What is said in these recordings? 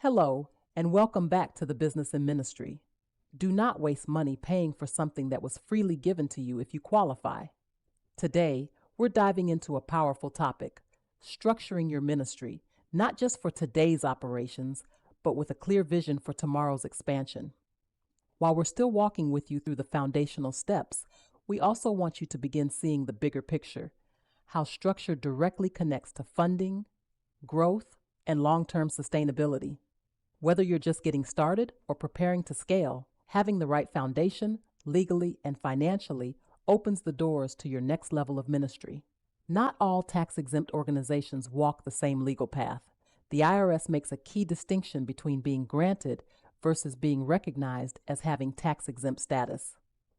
Hello, and welcome back to the Business and Ministry. Do not waste money paying for something that was freely given to you if you qualify. Today, we're diving into a powerful topic, structuring your ministry, not just for today's operations, but with a clear vision for tomorrow's expansion. While we're still walking with you through the foundational steps, we also want you to begin seeing the bigger picture, how structure directly connects to funding, growth, and long-term sustainability. Whether you're just getting started or preparing to scale, having the right foundation, legally and financially, opens the doors to your next level of ministry. Not all tax-exempt organizations walk the same legal path. The IRS makes a key distinction between being granted versus being recognized as having tax-exempt status.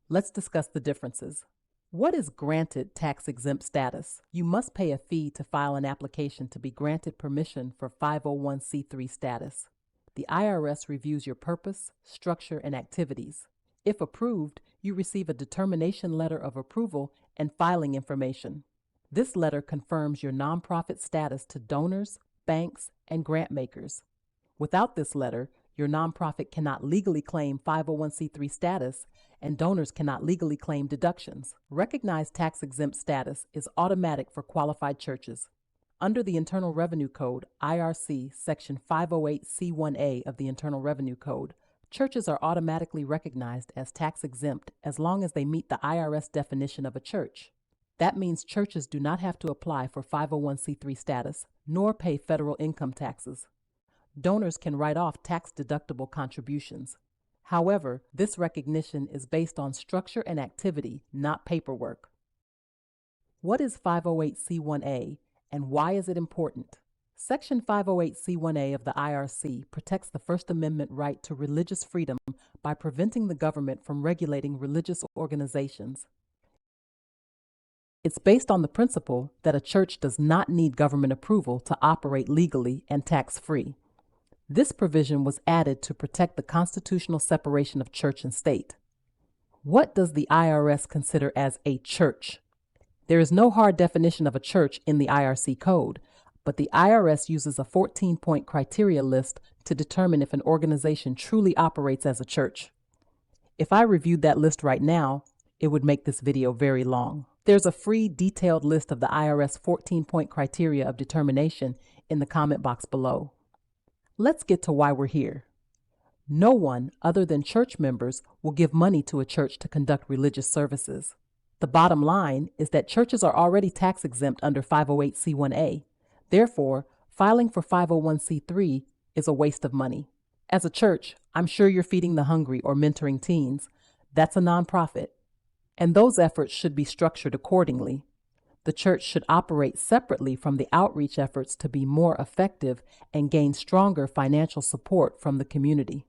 Let's discuss the differences. What is granted tax-exempt status? You must pay a fee to file an application to be granted permission for 501c3 status. The IRS reviews your purpose, structure, and activities. If approved, you receive a determination letter of approval and filing information. This letter confirms your nonprofit status to donors, banks, and grant makers. Without this letter, your nonprofit cannot legally claim 501c3 status, and donors cannot legally claim deductions. Recognized tax-exempt status is automatic for qualified churches. Under the Internal Revenue Code, IRC, Section 508C1A of the Internal Revenue Code, churches are automatically recognized as tax-exempt as long as they meet the IRS definition of a church. That means churches do not have to apply for 501c3 status, nor pay federal income taxes. Donors can write off tax-deductible contributions. However, this recognition is based on structure and activity, not paperwork. What is 508C1A? And why is it important? Section 508C1A of the IRC protects the First Amendment right to religious freedom by preventing the government from regulating religious organizations. It's based on the principle that a church does not need government approval to operate legally and tax-free. This provision was added to protect the constitutional separation of church and state. What does the IRS consider as a church? There is no hard definition of a church in the IRC code, but the IRS uses a 14-point criteria list to determine if an organization truly operates as a church. If I reviewed that list right now, it would make this video very long. There's a free detailed list of the IRS 14-point criteria of determination in the comment box below. Let's get to why we're here. No one other than church members will give money to a church to conduct religious services. The bottom line is that churches are already tax-exempt under 508c1a. Therefore, filing for 501c3 is a waste of money. As a church, I'm sure you're feeding the hungry or mentoring teens. That's a nonprofit. And those efforts should be structured accordingly. The church should operate separately from the outreach efforts to be more effective and gain stronger financial support from the community.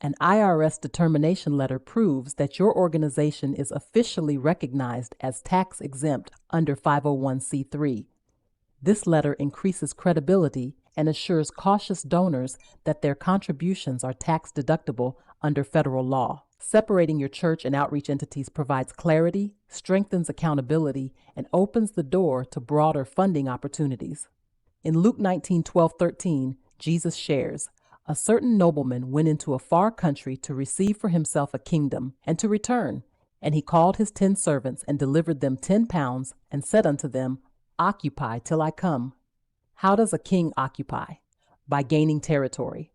An IRS determination letter proves that your organization is officially recognized as tax-exempt under 501c3. This letter increases credibility and assures cautious donors that their contributions are tax-deductible under federal law. Separating your church and outreach entities provides clarity, strengthens accountability, and opens the door to broader funding opportunities. In Luke 19:12-13, Jesus shares, "A certain nobleman went into a far country to receive for himself a kingdom, and to return. And he called his 10 servants, and delivered them 10 pounds, and said unto them, Occupy till I come." How does a king occupy? By gaining territory.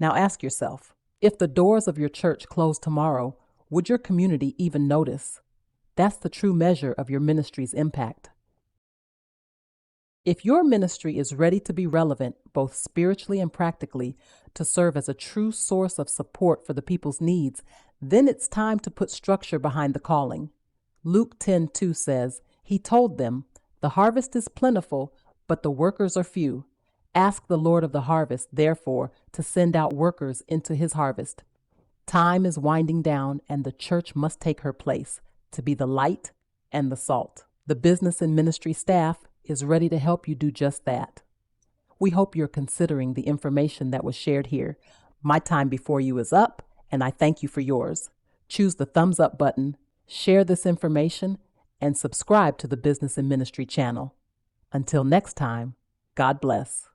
Now ask yourself, if the doors of your church close tomorrow, would your community even notice? That's the true measure of your ministry's impact. If your ministry is ready to be relevant, both spiritually and practically, to serve as a true source of support for the people's needs, then it's time to put structure behind the calling. Luke 10:2 says, "He told them, The harvest is plentiful, but the workers are few. Ask the Lord of the harvest, therefore, to send out workers into his harvest." Time is winding down, and the church must take her place to be the light and the salt. The business and ministry staff is ready to help you do just that. We hope you're considering the information that was shared here. My time before you is up, and I thank you for yours. Choose the thumbs up button, share this information, and subscribe to the Business and Ministry channel. Until next time, God bless.